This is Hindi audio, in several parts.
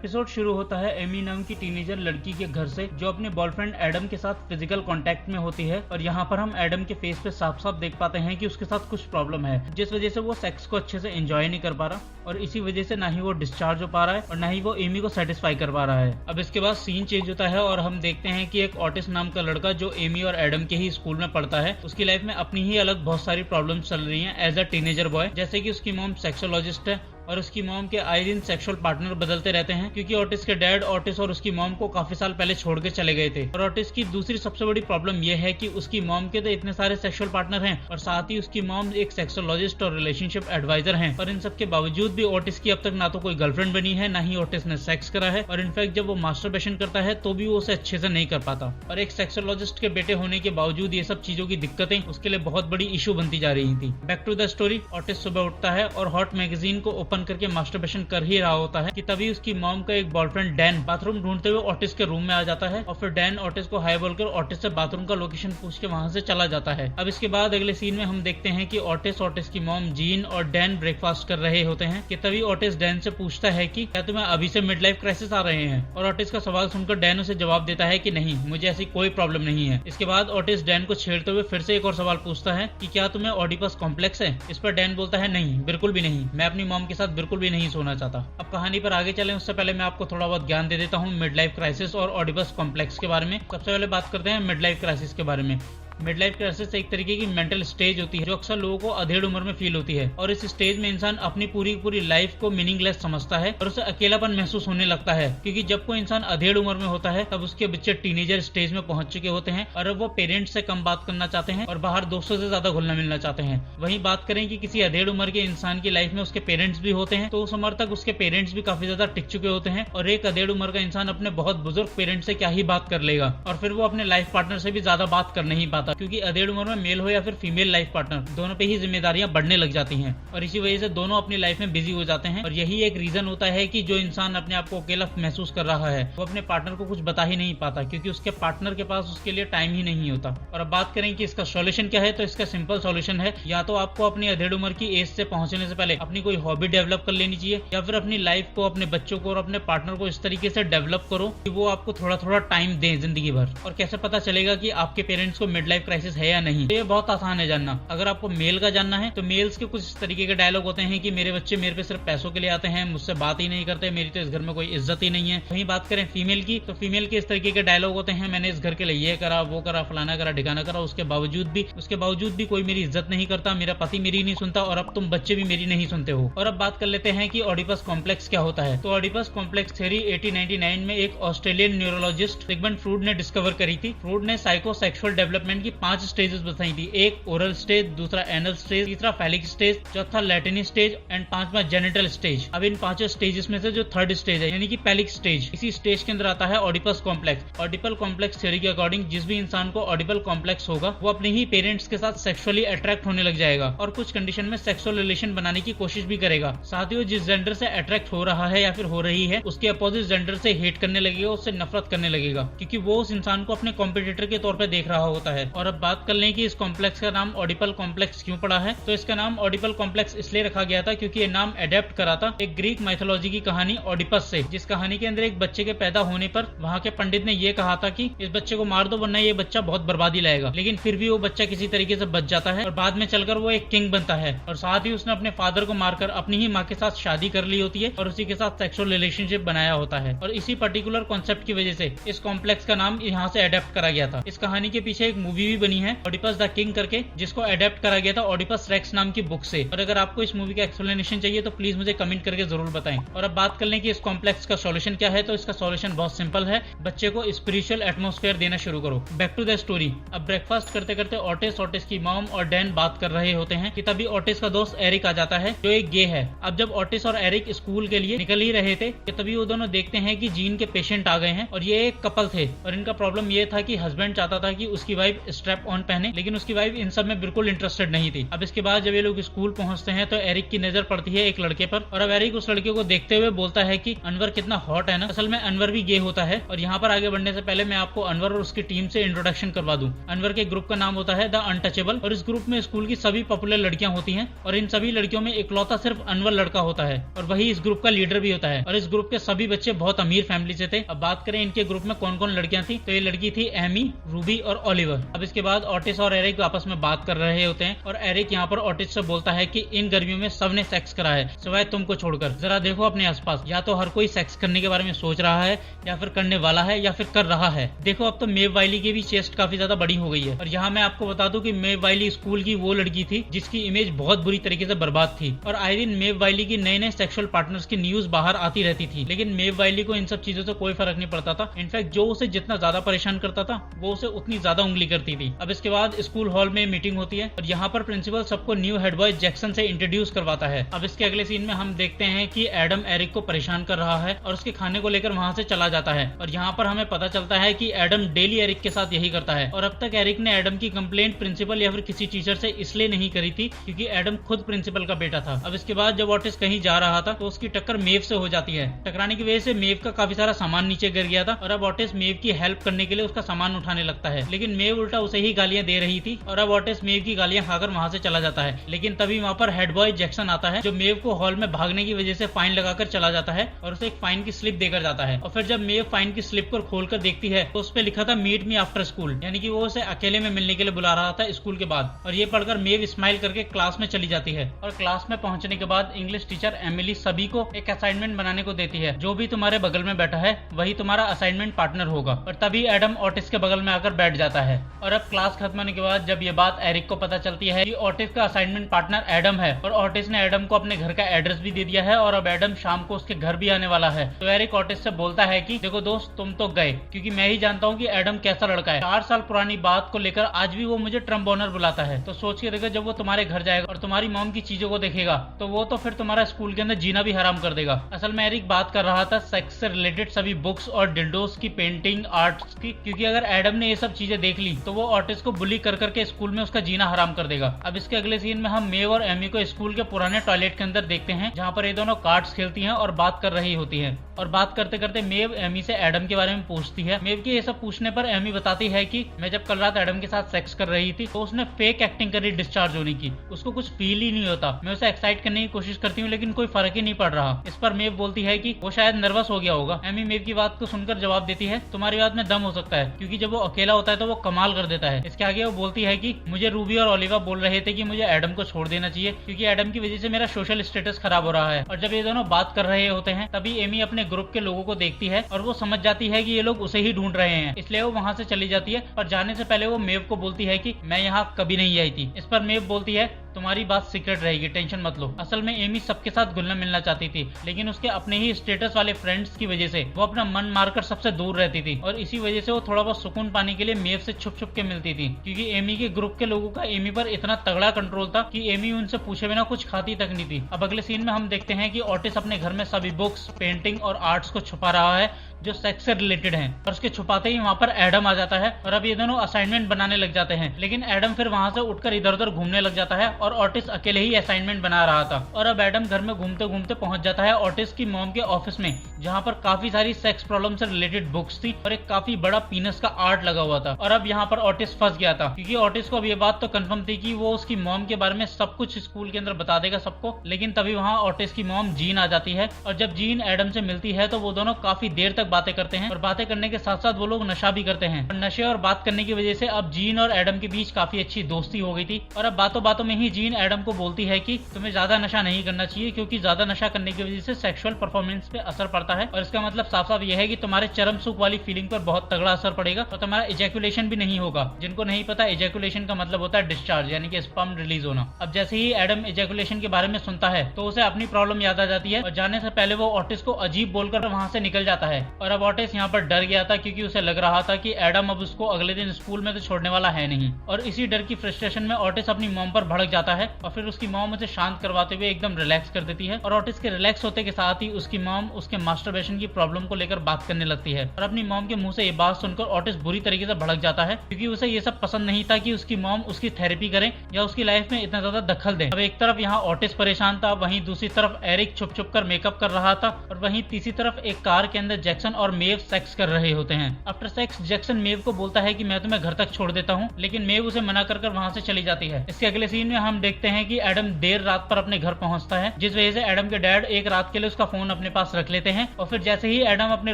एपिसोड शुरू होता है एमी नाम की टीनेजर लड़की के घर से, जो अपने बॉयफ्रेंड एडम के साथ फिजिकल कांटेक्ट में होती है। और यहाँ पर हम एडम के फेस पे साफ साफ देख पाते हैं कि उसके साथ कुछ प्रॉब्लम है, जिस वजह से वो सेक्स को अच्छे से एंजॉय नहीं कर पा रहा, और इसी वजह से ना ही वो डिस्चार्ज हो पा रहा है और ना ही वो एमी को सेटिस्फाई कर पा रहा है। अब इसके बाद सीन चेंज होता है और हम देखते हैं कि एक ऑटिस्ट नाम का लड़का, जो एमी और एडम के ही स्कूल में पढ़ता है, उसकी लाइफ में अपनी ही अलग बहुत सारी प्रॉब्लम्स चल रही हैं एज अ टीनेजर बॉय। जैसे कि उसकी मॉम सेक्सोलॉजिस्ट है और उसकी मॉम के आए दिन सेक्सुअल पार्टनर बदलते रहते हैं, क्योंकि ऑटिस के डैड ऑटिस और उसकी मॉम को काफी साल पहले छोड़ के चले गए थे। और ऑटिस की दूसरी सबसे बड़ी प्रॉब्लम यह है कि उसकी मॉम के तो इतने सारे सेक्सुअल पार्टनर हैं और साथ ही उसकी मॉम एक सेक्सोलॉजिस्ट और रिलेशनशिप एडवाइजर हैं। और इन सब के बावजूद भी ऑटिस की अब तक ना तो कोई गर्लफ्रेंड बनी है, ना ही ऑटिस ने सेक्स करा है, और इनफैक्ट जब वो मास्टरबेशन करता है तो भी वो उसे अच्छे से नहीं कर पाता। और एक सेक्सोलॉजिस्ट के बेटे होने के बावजूद ये सब चीजों की दिक्कतें उसके लिए बहुत बड़ी इशू बनती जा रही थी। Back to the story, Otis सुबह उठता है और हॉट मैगजीन को ओपन करके मास्टरबेशन कर ही रहा होता है कि तभी उसकी मॉम का एक बॉयफ्रेंड डैन बाथरूम ढूंढते हुए ऑटिस के रूम में आ जाता है। और फिर डैन ऑटिस को हाई बोलकर ऑटिस से बाथरूम का लोकेशन पूछ के वहां से चला जाता है। अब इसके बाद अगले सीन में हम देखते हैं कि ऑटिस की मॉम जीन और डैन ब्रेकफास्ट कर रहे होते हैं कि तभी ऑटिस डैन से पूछता है कि क्या तुम्हें अभी से मिड लाइफ क्राइसिस आ रहे हैं। और ऑटिस का सवाल सुनकर डैन उसे जवाब देता है कि नहीं, मुझे ऐसी कोई प्रॉब्लम नहीं है। इसके बाद ऑटिस डैन को छेड़ते हुए फिर से एक और सवाल पूछता है कि क्या तुम्हें ऑडिपस कॉम्प्लेक्स है। इस पर डैन बोलता है नहीं, बिल्कुल भी नहीं, मैं अपनी मॉम के साथ बिल्कुल भी नहीं सोना चाहता। अब कहानी पर आगे चलें उससे पहले मैं आपको थोड़ा बहुत ज्ञान दे देता हूँ मिड लाइफ क्राइसिस और ऑडिपस कॉम्प्लेक्स के बारे में। सबसे पहले बात करते हैं मिड लाइफ क्राइसिस के बारे में। मिड लाइफ क्राइसिस एक तरीके की मेंटल स्टेज होती है जो अक्सर लोगों को अधेड़ उम्र में फील होती है। और इस स्टेज में इंसान अपनी पूरी लाइफ को मीनिंगलेस समझता है और उसे अकेलापन महसूस होने लगता है, क्योंकि जब कोई इंसान अधेड़ उम्र में होता है तब उसके बच्चे टीनेजर स्टेज में पहुंच चुके होते हैं और अब वो पेरेंट्स से कम बात करना चाहते हैं और बाहर दोस्तों से ज्यादा घुलना मिलना चाहते हैं। वहीं बात करें कि किसी अधेड़ उम्र के इंसान की लाइफ में उसके पेरेंट्स भी होते हैं, तो उस उम्र तक उसके पेरेंट्स भी काफी ज्यादा टिक चुके होते हैं और एक अधेड़ उम्र का इंसान अपने बहुत बुजुर्ग पेरेंट्स से क्या ही बात कर लेगा। और फिर वो अपने लाइफ पार्टनर से भी ज्यादा बात कर नहीं पाता, क्योंकि अधेड़ उम्र मेल हो या फिर फीमेल लाइफ पार्टनर, दोनों पे ही जिम्मेदारियां बढ़ने लग जाती हैं और इसी वजह से दोनों अपनी लाइफ में बिजी हो जाते हैं। और यही एक रीजन होता है कि जो इंसान अपने आप को अकेला महसूस कर रहा है वो अपने पार्टनर को कुछ बता ही नहीं पाता, क्योंकि उसके पार्टनर के पास उसके लिए टाइम ही नहीं होता। और अब बात करें कि इसका सॉल्यूशन क्या है, तो इसका सिंपल सॉल्यूशन है, या तो आपको अपनी अधेड़ उम्र की एज से पहुंचने से पहले अपनी कोई हॉबी डेवलप कर लेनी चाहिए, या फिर अपनी लाइफ को, अपने बच्चों को और अपने पार्टनर को इस तरीके से डेवलप करो कि वो आपको थोड़ा थोड़ा टाइम दें जिंदगी भर। और कैसे पता चलेगा कि आपके पेरेंट्स को मिड लाइफ क्राइसिस है या नहीं, तो ये बहुत आसान है जानना। अगर आपको मेल का जानना है तो मेल्स के कुछ इस तरीके के डायलॉग होते हैं कि मेरे बच्चे मेरे पे सिर्फ पैसों के लिए आते हैं, मुझसे बात ही नहीं करते, मेरी तो इस घर में कोई इज्जत ही नहीं है। वहीं बात करें फीमेल की, तो फीमेल के इस तरीके के डायलॉग होते हैं, मैंने इस घर के लिए ये करा, वो करा, फलाना करा, ठिकाना करा, उसके बावजूद भी कोई मेरी इज्जत नहीं करता, मेरा पति मेरी नहीं सुनता और अब तुम बच्चे भी मेरी नहीं सुनते हो। और अब बात कर लेते हैं कि ऑडिपस कॉम्प्लेक्स क्या होता है। तो ऑडिपस कॉम्प्लेक्स थ्योरी 1899 में एक ऑस्ट्रेलियन न्यूरोलॉजिस्ट सिगमंड फ्रूड ने डिस्कवर करी थी। फ्रूड ने साइकोसेक्सुअल डेवलपमेंट की 5 स्टेजेस बताई थी, एक ओरल स्टेज, दूसरा एनल स्टेज, तीसरा फैलिक स्टेज, चौथा लैटिनी स्टेज एंड 5वां जेनिटल स्टेज। अब इन 5 स्टेजेस में से जो थर्ड स्टेज है यानी कि फैलिक स्टेज, इसी स्टेज के अंदर आता है ऑडिपस कॉम्प्लेक्स। ऑडिपल कॉम्प्लेक्स थ्योरी के अकॉर्डिंग जिस भी इंसान को ऑडिपल कॉम्प्लेक्स होगा वो अपने ही पेरेंट्स के साथ सेक्सुअली अट्रैक्ट होने लग जाएगा और कुछ कंडीशन में सेक्सुअल रिलेशन बनाने की कोशिश भी करेगा। साथ ही वो जिस जेंडर से अट्रैक्ट हो रहा है या फिर हो रही है उसके अपोजिट जेंडर से हेट करने लगेगा, उससे नफरत करने लगेगा, क्योंकि वो उस इंसान को अपने कॉम्पिटिटर के तौर पर देख रहा होता है। और अब बात कर लें कि इस कॉम्प्लेक्स का नाम ऑडिपल कॉम्प्लेक्स क्यों पड़ा है, तो इसका नाम ऑडिपल कॉम्प्लेक्स इसलिए रखा गया था क्योंकि ये नाम अडेप्ट करा था एक ग्रीक माइथोलॉजी की कहानी ऑडिपस से, जिस कहानी के अंदर एक बच्चे के पैदा होने पर वहां के पंडित ने ये कहा था कि इस बच्चे को मार दो वरना ये बच्चा बहुत बर्बादी लाएगा। लेकिन फिर भी वो बच्चा किसी तरीके से बच जाता है और बाद में चलकर वो एक किंग बनता है और साथ ही उसने अपने फादर को मारकर अपनी ही माँ के साथ शादी कर ली होती है और उसी के साथ सेक्सुअल रिलेशनशिप बनाया होता है। और इसी पर्टिकुलर कॉन्सेप्ट की वजह से इस कॉम्प्लेक्स का नाम यहाँ से अडेप्ट करा गया था। इस कहानी के पीछे एक मूवी भी बनी है ऑडिपस द किंग करके, जिसको अडेप्ट करा गया था ऑडिपस रेक्स नाम की बुक से। और अगर आपको इस मूवी का एक्सप्लेनेशन चाहिए तो प्लीज मुझे कमेंट करके जरूर बताएं। और अब बात कर लें कि इस कॉम्प्लेक्स का सॉल्यूशन क्या है, तो इसका सॉल्यूशन बहुत सिंपल है, बच्चे को स्पिरिचुअल एटमॉस्फेयर देना शुरू करो। Back to the story. अब ब्रेकफास्ट करते करते ऑटिस की मॉम और डैन बात कर रहे होते हैं कि तभी ऑटिस का दोस्त एरिक आ जाता है जो एक गे है। अब जब ऑटिस और एरिक स्कूल के लिए निकल ही रहे थे कि तभी वो दोनों देखते हैं कि जीन के पेशेंट आ गए हैं और ये एक कपल थे और इनका प्रॉब्लम ये था कि हस्बैंड चाहता था कि उसकी वाइफ स्ट्रैप ऑन पहने, लेकिन उसकी वाइफ इन सब में बिल्कुल इंटरेस्टेड नहीं थी। अब इसके बाद जब ये लोग स्कूल पहुंचते हैं तो एरिक की नजर पड़ती है एक लड़के पर, और अब एरिक उस लड़के को देखते हुए बोलता है कि अनवर कितना हॉट है ना। असल में अनवर भी गे होता है। और यहाँ पर आगे बढ़ने से पहले मैं आपको अनवर और उसकी टीम से इंट्रोडक्शन करवा दूं। अनवर के ग्रुप का नाम होता है द अनटचेबल, और इस ग्रुप में स्कूल की सभी पॉपुलर लड़कियां होती हैं, और इन सभी लड़कियों में इकलौता सिर्फ अनवर लड़का होता है, और वही इस ग्रुप का लीडर भी होता है। और इस ग्रुप के सभी बच्चे बहुत अमीर फैमिली से थे। अब बात करें इनके ग्रुप में कौन कौन लड़कियां थी, तो ये लड़की थी एमी, रूबी और ओलिवर। अब इसके बाद ऑटिस और एरिक आपस में बात कर रहे होते हैं, और एरिक यहाँ पर ऑटिस से बोलता है कि इन गर्मियों में सबने सेक्स करा है सिवाय तुमको छोड़कर। जरा देखो अपने आसपास, या तो हर कोई सेक्स करने के बारे में सोच रहा है, या फिर करने वाला है, या फिर कर रहा है। देखो अब तो मेव वाइली की भी चेस्ट काफी ज्यादा बड़ी हो गई है। और यहाँ मैं आपको बता दूं कि मेव वाइली स्कूल की वो लड़की थी जिसकी इमेज बहुत बुरी तरीके से बर्बाद थी, और आए दिन मेव वाइली की नए नए सेक्सुअल पार्टनर्स की न्यूज बाहर आती रहती थी। लेकिन मेव वाइली को इन सब चीजों से कोई फर्क नहीं पड़ता था। इनफैक्ट जो उसे जितना ज्यादा परेशान करता था वो उसे उतनी ज्यादा उंगली करती थी। अब इसके बाद स्कूल हॉल में मीटिंग होती है, और यहाँ पर प्रिंसिपल सबको न्यू हेड बॉय जैक्सन से इंट्रोड्यूस करवाता है। अब इसके अगले सीन में हम देखते हैं कि एडम एरिक को परेशान कर रहा है और उसके खाने को लेकर वहां से चला जाता है। और यहाँ पर हमें पता चलता है कि एडम डेली एरिक के साथ यही करता है, और अब तक एरिक ने एडम की कंप्लेंट प्रिंसिपल या फिर किसी टीचर से इसलिए नहीं करी थी क्योंकि एडम खुद प्रिंसिपल का बेटा था। अब इसके बाद जब ऑटिस कहीं जा रहा था तो उसकी टक्कर मेव से हो जाती है। टकराने की वजह से मेव का काफी सारा सामान नीचे गिर गया था, और अब ऑटिस मेव की हेल्प करने के लिए उसका सामान उठाने लगता है, लेकिन मेव उल्टा उसे ही गालियां दे रही थी, और अब ऑटिस मेव की गालियां खाकर वहां से चला जाता है। लेकिन तभी वहां पर हेड बॉय जैक्सन आता है जो मेव को हॉल में भागने की वजह से फाइन लगाकर चला जाता है, और उसे एक फाइन की स्लिप देकर जाता है। और फिर जब मेव फाइन की स्लिप को खोलकर देखती है तो उस पर लिखा था मीट मी आफ्टर स्कूल, यानी कि वो उसे अकेले में मिलने के लिए बुला रहा था स्कूल के बाद। और ये पढ़कर मेव स्माइल करके क्लास में चली जाती है, और क्लास में पहुंचने के बाद इंग्लिश टीचर एमिली सभी को एक असाइनमेंट बनाने को देती है। जो भी तुम्हारे बगल में बैठा है वही तुम्हारा असाइनमेंट पार्टनर होगा। और तभी एडम ऑटिस के बगल में आकर बैठ जाता है। और अब क्लास खत्म होने के बाद जब ये बात एरिक को पता चलती है कि ऑटिस का असाइनमेंट पार्टनर एडम है, और ऑटिस ने एडम को अपने घर का एड्रेस भी दे दिया है, और अब एडम शाम को उसके घर भी आने वाला है, तो एरिक ऑटिस से बोलता है कि देखो दोस्त, तुम तो गए, क्योंकि मैं ही जानता हूँ कि एडम कैसा लड़का है। 4 साल पुरानी बात को लेकर आज भी वो मुझे ट्रम्बोनर बुलाता है। तो सोच के देखो, जब वो तुम्हारे घर जाएगा और तुम्हारी मॉम की चीजों को देखेगा तो वो तो फिर तुम्हारा स्कूल के अंदर जीना भी हराम कर देगा। असल में एरिक बात कर रहा था सेक्स से रिलेटेड सभी बुक्स और डिल्डोस की, पेंटिंग, आर्ट्स की, क्योंकि अगर एडम ने ये सब चीजें देख ली तो वो ऑटिस को बुली कर करके स्कूल में उसका जीना हराम कर देगा। अब इसके अगले सीन में हम मेव और एमी को स्कूल के पुराने टॉयलेट के अंदर देखते हैं, जहाँ पर ये दोनों कार्ड्स खेलती हैं और बात कर रही होती है। और बात करते करते मेव एमी से एडम के बारे में पूछती है। मेव के ये सब पूछने पर एमी बताती है कि मैं जब कल रात एडम के साथ सेक्स कर रही थी तो उसने फेक एक्टिंग करी डिस्चार्ज होने की, उसको कुछ फील ही नहीं होता। मैं उसे एक्साइट करने की कोशिश करती हूँ लेकिन कोई फर्क ही नहीं पड़ रहा। इस पर मेव बोलती है कि वो शायद नर्वस हो गया होगा। एमी मेव की बात को सुनकर जवाब देती है, तुम्हारी बात में दम हो सकता है, क्योंकि जब वो अकेला होता है तो वो कमाल कर देता है। इसके आगे वो बोलती है कि मुझे रूबी और ओलिवा बोल रहे थे कि मुझे एडम को छोड़ देना चाहिए, क्योंकि एडम की वजह से मेरा सोशल स्टेटस खराब हो रहा है। और जब ये दोनों बात कर रहे होते हैं तभी एमी अपने ग्रुप के लोगों को देखती है और वो समझ जाती है कि ये लोग उसे ही ढूंढ रहे हैं, इसलिए वो वहां से चली जाती है। और जाने से पहले वो मेव को बोलती है कि मैं यहाँ कभी नहीं आई थी। इस पर मेव बोलती है, तुम्हारी बात सीक्रेट रहेगी, टेंशन मत लो। असल में एमी सबके साथ घुलना मिलना चाहती थी, लेकिन उसके अपने ही स्टेटस वाले फ्रेंड्स की वजह से वो अपना मन मारकर सबसे दूर रहती थी, और इसी वजह से वो थोड़ा बहुत सुकून पाने के लिए मेव से छुप छुप के मिलती थी, क्योंकि एमी के ग्रुप के लोगों का एमी पर इतना तगड़ा कंट्रोल था कि एमी उनसे पूछे बिना कुछ खाती तक नहीं थी। अब अगले सीन में हम देखते हैं कि ऑटिस अपने घर में सभी बुक्स, पेंटिंग और आर्ट्स को छुपा रहा है जो सेक्स से रिलेटेड हैं, और उसके छुपाते ही वहाँ पर एडम आ जाता है, और अब ये दोनों असाइनमेंट बनाने लग जाते हैं। लेकिन एडम फिर वहाँ से उठकर इधर उधर घूमने लग जाता है, और ऑटिस अकेले ही असाइनमेंट बना रहा था। और अब एडम घर में घूमते घूमते पहुंच जाता है ऑटिस की मॉम के ऑफिस में, जहाँ पर काफी सारी सेक्स प्रॉब्लम से रिलेटेड बुक्स थी और एक काफी बड़ा पीनस का आर्ट लगा हुआ था। और अब यहाँ पर ऑटिस फंस गया था, क्योंकि ऑटिस को अब ये बात तो कंफर्म थी कि वो उसकी मॉम के बारे में सब कुछ स्कूल के अंदर बता देगा सबको। लेकिन तभी वहाँ ऑटिस की मॉम जीन आ जाती है, और जब जीन एडम से मिलती है तो वो दोनों काफी देर तक बातें करते हैं, और बातें करने के साथ साथ वो लोग नशा भी करते हैं। और नशे और बात करने की वजह से अब जीन और एडम के बीच काफी अच्छी दोस्ती हो गई थी। और अब बातों बातों में ही जीन एडम को बोलती है कि तुम्हें ज्यादा नशा नहीं करना चाहिए, क्योंकि ज्यादा नशा करने की वजह से सेक्सुअल परफॉर्मेंस पे असर पड़ता है, और इसका मतलब साफ साफ यह है कि तुम्हारे चरम सुख वाली फीलिंग पर बहुत तगड़ा असर पड़ेगा, और तुम्हारा इजैकुलेशन भी नहीं होगा। जिनको नहीं पता, इजैकुलेशन का मतलब होता है डिस्चार्ज, यानी कि स्पर्म रिलीज होना। अब जैसे ही एडम इजैकुलेशन के बारे में सुनता है तो उसे अपनी प्रॉब्लम याद आ जाती है, और जाने से पहले वो ऑटिस को अजीब बोलकर वहां से निकल जाता है। और अब ऑटिस यहाँ पर डर गया था क्योंकि उसे लग रहा था कि एडम अब उसको अगले दिन स्कूल में तो छोड़ने वाला है नहीं। और इसी डर की फ्रस्ट्रेशन में ऑटिस अपनी मॉम पर भड़क जाता है और फिर उसकी मॉम उसे शांत करवाते हुए एकदम रिलैक्स कर देती है। और ऑटिस के रिलैक्स होते के साथ ही उसकी मॉम उसके मास्टरबेशन की प्रॉब्लम को लेकर बात करने लगती है। और अपनी मॉम के मुंह से ये बात सुनकर ऑटिस बुरी तरीके से भड़क जाता है क्योंकि उसे ये सब पसंद नहीं था कि उसकी मॉम उसकी थेरेपी करे या उसकी लाइफ में इतना ज्यादा दखल दे। अब एक तरफ यहाँ ऑटिस परेशान था, वहीं दूसरी तरफ एरिक छुप छुप कर मेकअप कर रहा था और वहीं तीसरी तरफ एक कार के अंदर जैक्सन और मेव सेक्स कर रहे होते हैं। आफ्टर सेक्स जैक्सन मेव को बोलता है कि मैं तुम्हें घर तक छोड़ देता हूँ, लेकिन मेव उसे मना कर वहां से चली जाती है। इसके अगले सीन में हम देखते हैं कि एडम देर रात पर अपने घर पहुंचता है, जिस वजह से एडम के डैड एक रात के लिए उसका फोन अपने पास रख लेते हैं। और फिर जैसे ही एडम अपने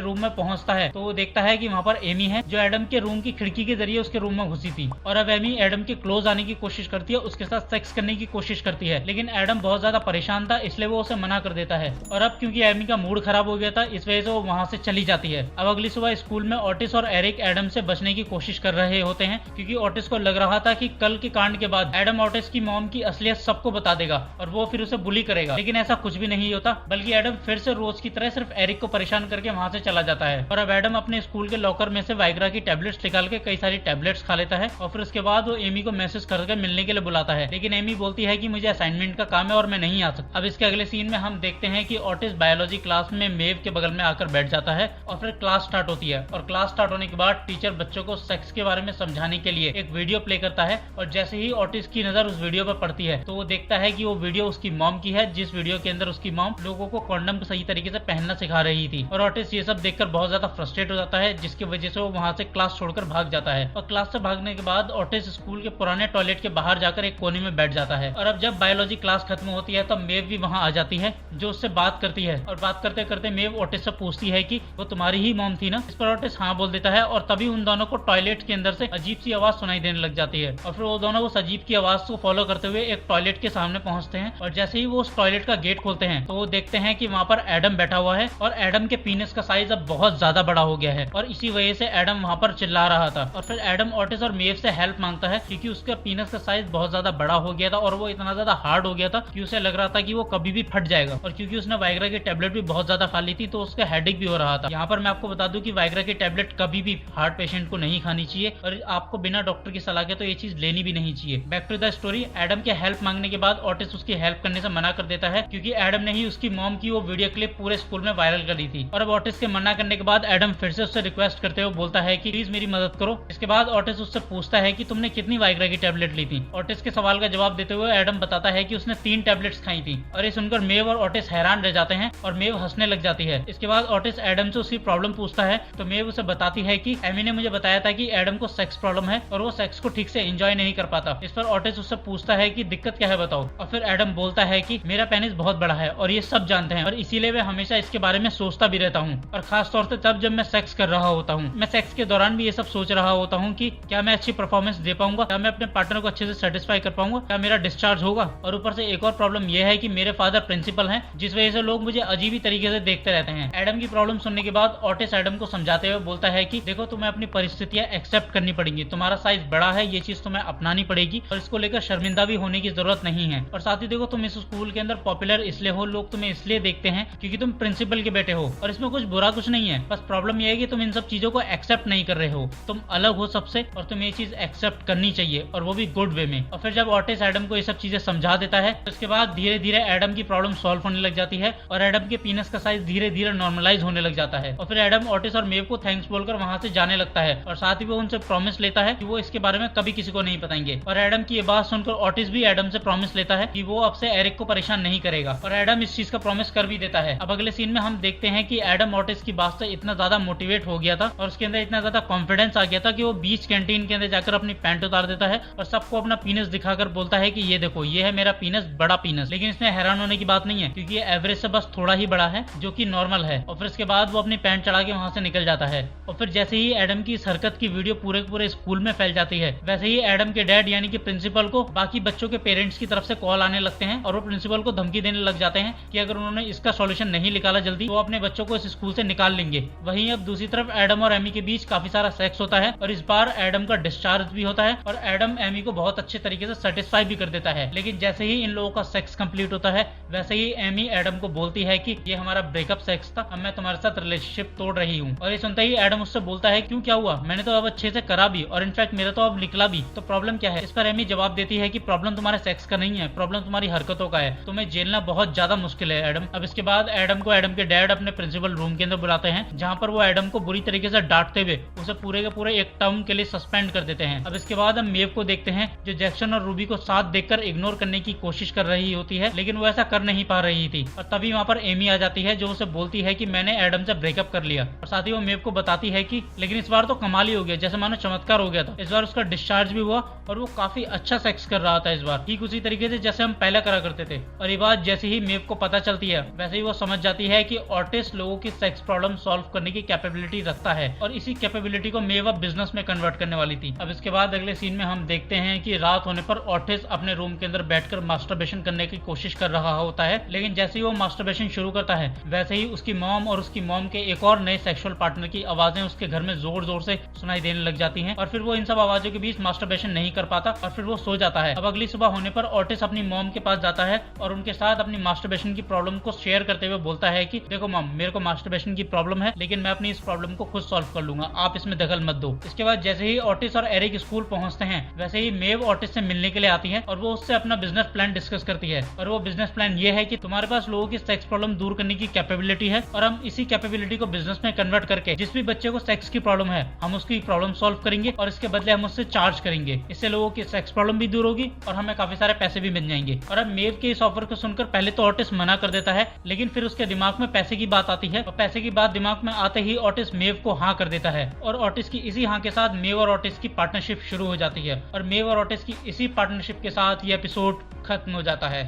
रूम में पहुंचता है तो वो देखता है कि वहाँ पर एमी है जो एडम के रूम की खिड़की के जरिए उसके रूम में घुसी थी। और अब एमी एडम के क्लोज आने की कोशिश करती है, उसके साथ सेक्स करने की कोशिश करती है, लेकिन एडम बहुत ज्यादा परेशान था इसलिए वो उसे मना कर देता है। और अब क्योंकि एमी का मूड खराब हो गया था इस वजह से वो वहां से चली जाती है। अब अगली सुबह स्कूल में ऑटिस और एरिक एडम से बचने की कोशिश कर रहे होते हैं क्योंकि ऑटिस को लग रहा था कि कल के कांड के बाद एडम ऑटिस की मॉम की असलियत सबको बता देगा और वो फिर उसे बुली करेगा, लेकिन ऐसा कुछ भी नहीं होता, बल्कि एडम फिर से रोज की तरह सिर्फ एरिक को परेशान करके वहां से चला जाता है। और अब एडम अपने स्कूल के लॉकर में से वाइग्रा की टैबलेट्स निकाल के कई सारी टैबलेट्स खा लेता है और फिर उसके बाद वो एमी को मैसेज करके मिलने के लिए बुलाता है, लेकिन एमी बोलती है कि मुझे असाइनमेंट का काम है और मैं नहीं आ सकता। अब इसके अगले सीन में हम देखते हैं कि ऑटिस बायोलॉजी क्लास में मेव के बगल में आकर बैठ जाता है और फिर क्लास स्टार्ट होती है। और क्लास स्टार्ट होने के बाद टीचर बच्चों को सेक्स के बारे में समझाने के लिए एक वीडियो प्ले करता है और जैसे ही ऑटिस की नजर उस वीडियो पर पड़ती है तो वो देखता है कि वो वीडियो उसकी मॉम की है, जिस वीडियो के अंदर उसकी मॉम लोगों को कॉन्डम सही तरीके से पहनना सिखा रही थी। और ऑटिस ये सब देखकर बहुत ज्यादा फ्रस्ट्रेट हो जाता है, जिसकी वजह से वो वहां से क्लास छोड़कर भाग जाता है। और क्लास से भागने के बाद ऑटिस स्कूल के पुराने टॉयलेट के बाहर जाकर एक कोने में बैठ जाता है। और अब जब बायोलॉजी क्लास खत्म होती है तब मेव भी वहां आ जाती है जो उससे बात करती है। और बात करते करते मेव ऑटिस से पूछती है कि वो तुम्हारी ही मॉम थी ना। इस पर ऑटिस हाँ बोल देता है और तभी उन दोनों को टॉयलेट के अंदर से अजीब सी आवाज सुनाई देने लग जाती है। और फिर वो दोनों उस अजीब की आवाज को फॉलो करते हुए एक टॉयलेट के सामने पहुंचते हैं और जैसे ही वो उस टॉयलेट का गेट खोलते हैं तो वो देखते हैं कि वहाँ पर एडम बैठा हुआ है और एडम के पीनस का साइज अब बहुत ज्यादा बड़ा हो गया है और इसी वजह से एडम वहाँ पर चिल्ला रहा था। और फिर एडम ऑटिस और मेव से हेल्प मांगता है क्योंकि उसका पीनस का साइज बहुत ज्यादा बड़ा हो गया था और वो इतना ज्यादा हार्ड हो गया था कि उसे लग रहा था कि वो कभी भी फट जाएगा। और क्योंकि उसने वाइग्रा की टैबलेट भी बहुत ज्यादा खा ली थी तो उसका हेडेक भी हो रहा था। यहाँ पर मैं आपको बता दूं कि वाइग्रा की टैबलेट कभी भी हार्ट पेशेंट को नहीं खानी चाहिए और आपको बिना डॉक्टर की सलाह के तो ये चीज लेनी भी नहीं चाहिए। Back to the story, Adam के हेल्प मांगने के बाद ऑटिस उसकी हेल्प करने से मना कर देता है क्योंकि एडम ने ही उसकी मॉम की वो वीडियो क्लिप पूरे स्कूल में वायरल करी थी। और अब ऑटिस के मना करने के बाद एडम फिर से उससे रिक्वेस्ट करते हुए बोलता है कि प्लीज मेरी मदद करो। इसके बाद ऑटिस उससे पूछता है कि तुमने कितनी वाइग्रा की टैबलेट ली थी। ऑटिस के सवाल का जवाब देते हुए एडम बताता है कि उसने 3 टैबलेट्स खाई थी। और ये सुनकर मेव और ऑटिस हैरान रह जाते हैं और मेव हंसने लग जाती है। इसके बाद ऑटिस एडम से उसकी प्रॉब्लम पूछता है तो मेव उसे बताती है कि एमी ने मुझे बताया था कि एडम को सेक्स प्रॉब्लम है और वो सेक्स को ठीक से एंजॉय नहीं कर पाता। इस पर ऑटिस उससे पूछता है कि दिक्कत क्या है बताओ। और फिर एडम बोलता है कि मेरा पेनिस बहुत बड़ा है और ये सब जानते हैं और इसीलिए मैं हमेशा इसके बारे में सोचता भी रहता हूँ और खास तौर से तब जब मैं सेक्स कर रहा होता हूँ। मैं सेक्स के दौरान भी ये सब सोच रहा होता हूँ कि क्या मैं अच्छी परफॉर्मेंस दे पाऊंगा, क्या मैं अपने पार्टनर को अच्छे से सेटिस्फाई कर पाऊंगा, क्या मेरा डिस्चार्ज होगा। और ऊपर से एक और प्रॉब्लम यह है कि मेरे फादर प्रिंसिपल हैं जिस वजह से लोग मुझे अजीब ही तरीके से देखते रहते हैं। एडम की प्रॉब्लम सुनने के बाद ऑटिस एडम को समझाते हुए बोलता है कि देखो तुम्हें अपनी परिस्थितियां एक्सेप्ट करनी पड़ेंगी, तुम्हारा साइज बड़ा है, ये चीज तुम्हें अपनानी पड़ेगी और इसको लेकर शर्मिंदा भी होने की जरूरत नहीं है। और साथ ही देखो तुम इस स्कूल के अंदर पॉपुलर इसलिए हो, लोग तुम्हें इसलिए देखते हैं क्योंकि तुम प्रिंसिपल के बेटे हो और इसमें कुछ बुरा कुछ नहीं है। बस प्रॉब्लम यह है कि तुम इन सब चीजों को एक्सेप्ट नहीं कर रहे हो, तुम अलग हो सबसे और तुम्हें ये चीज एक्सेप्ट करनी चाहिए और वो भी गुड वे में। और फिर जब ऑटिस एडम को ये सब चीजें समझा देता है तो उसके बाद धीरे धीरे एडम की प्रॉब्लम सॉल्व होने लग जाती है और एडम के पीनस का साइज धीरे धीरे नॉर्मलाइज होने लग जाता है। और फिर एडम ऑटिस और मेव को थैंक्स बोलकर वहां से जाने लगता है और साथ ही वो उनसे प्रॉमिस लेता है कि वो इसके बारे में कभी किसी को नहीं बताएंगे। और एडम की ये बात सुनकर ऑटिस भी एडम से प्रॉमिस लेता है कि वो अब से एरिक को परेशान नहीं करेगा और एडम इस चीज का प्रॉमिस कर भी देता है। अब अगले सीन में हम देखते हैं कि एडम ऑटिस की बात से इतना ज्यादा मोटिवेट हो गया था और उसके अंदर इतना ज्यादा कॉन्फिडेंस आ गया था कि वो बीच कैंटीन के अंदर जाकर अपनी पैंट उतार देता है और सबको अपना पीनस दिखाकर बोलता है कि ये देखो ये है मेरा पीनस, बड़ा पीनस। लेकिन इसमें हैरान होने की बात नहीं है क्योंकि ये एवरेज से बस थोड़ा ही बड़ा है जो कि नॉर्मल है। और फिर इसके बाद वो अपनी पैंट चढ़ा के वहां से निकल जाता है। और फिर जैसे ही एडम की इस हरकत की वीडियो पूरे स्कूल में फैल जाती है वैसे ही एडम के डैड यानी कि प्रिंसिपल को बाकी बच्चों के पेरेंट्स की तरफ से कॉल आने लगते हैं और वो प्रिंसिपल को धमकी देने लग जाते हैं कि अगर उन्होंने इसका सॉल्यूशन नहीं निकाला जल्दी तो वो अपने बच्चों को इस स्कूल से निकाल लेंगे। वहीं अब दूसरी तरफ एडम और एमी के बीच काफी सारा सेक्स होता है और इस बार एडम का डिस्चार्ज भी होता है और एडम एमी को बहुत अच्छे तरीके से सेटिस्फाई भी कर देता है। लेकिन जैसे ही इन लोगों का सेक्स कंप्लीट होता है वैसे ही एमी एडम को बोलती है कि ये हमारा ब्रेकअप सेक्स था, अब मैं तुम्हारे साथ रिलेशनशिप तोड़ रही हूँ। और ये सुनते ही एडम उससे बोलता है क्यों, क्या हुआ, मैंने तो अब अच्छे से करा भी और इनफैक्ट मेरा तो अब निकला भी, तो प्रॉब्लम क्या है। इस पर एमी जवाब देती है कि प्रॉब्लम तुम्हारे सेक्स का नहीं है, प्रॉब्लम तुम्हारी हरकतों का है, तुम्हें झेलना बहुत ज्यादा मुश्किल है एडम। अब इसके बाद एडम को एडम के डैड अपने प्रिंसिपल रूम के अंदर बुलाते हैं, जहाँ पर वो एडम को बुरी तरीके से डांटते हुए उसे पूरे के पूरे एक टर्म के लिए सस्पेंड कर देते हैं। अब इसके बाद हम मेव को देखते हैं जो जैक्सन और रूबी को साथ देखकर इग्नोर करने की कोशिश कर रही होती है, लेकिन वो ऐसा कर नहीं पा रही थी। और तभी वहाँ पर एमी आ जाती है जो उसे बोलती है कि मैंने एडम से ब्रेकअप कर लिया। और साथ ही वो मेव को बताती है कि लेकिन इस बार तो कमाल ही हो गया, जैसे मानो चमत्कार हो गया था। इस बार उसका डिस्चार्ज भी हुआ और वो काफी अच्छा सेक्स कर रहा था इस बार, ठीक उसी तरीके से जैसे हम पहले करा करते थे। और ये बात जैसे ही मेव को पता चलती है वैसे ही वो समझ जाती है कि ऑटिस्ट लोगों की सेक्स प्रॉब्लम सॉल्व करने की कैपेबिलिटी रखता है और इसी कैपेबिलिटी को मेव अब बिजनेस में कन्वर्ट करने वाली थी। अब इसके बाद अगले सीन में हम देखते हैं कि रात होने पर ऑटिस्ट अपने रूम के अंदर बैठकर मास्टरबेशन करने की कोशिश कर रहा होता है, लेकिन जैसे ही वो मास्टरबेशन शुरू करता है वैसे ही उसकी मॉम और उसकी मॉम के एक और नए सेक्सुअल पार्टनर की आवाजें उसके घर में जोर जोर से सुनाई देने लग जाती हैं। और फिर वो इन सब आवाजों के बीच मास्टरबेशन नहीं कर पाता और फिर वो सो जाता है। अब अगली सुबह होने पर ऑटिस अपनी मॉम के पास जाता है और उनके साथ अपनी मास्टरबेशन की प्रॉब्लम को शेयर करते हुए बोलता है कि देखो मॉम, मेरे को मास्टरबेशन की प्रॉब्लम है, लेकिन मैं अपनी इस प्रॉब्लम को खुद सॉल्व कर लूंगा, आप इसमें दखल मत दो। इसके बाद जैसे ही ऑटिस और एरिक स्कूल पहुंचते हैं वैसे ही मेव ऑटिस से मिलने के लिए आती है और वो उससे अपना बिजनेस प्लान डिस्कस करती है। और वो बिजनेस प्लान ये है कि तुम्हारे पास लोगों की सेक्स प्रॉब्लम दूर करने की कैपेबिलिटी है और हम इसी कैपेबिलिटी को बिजनेस में कन्वर्ट करके जिस भी बच्चे को सेक्स की प्रॉब्लम है हम उसकी प्रॉब्लम सॉल्व करेंगे और इसके बदले हम उससे चार्ज करेंगे। इससे लोगों की सेक्स प्रॉब्लम भी दूर होगी और हमें काफी सारे पैसे भी मिल जाएंगे। और अब मेव के इस ऑफर को सुनकर पहले तो ऑटिस मना कर देता है, लेकिन फिर उसके दिमाग में पैसे की बात आती है और पैसे की बात दिमाग में आते ही ऑटिस मेव को हाँ कर देता है। और ऑटिस की इसी हाँ के साथ मेव और ऑटिस की पार्टनरशिप शुरू हो जाती है और मेव और ऑटिस की इसी पार्टनरशिप के साथ ये एपिसोड खत्म हो जाता है।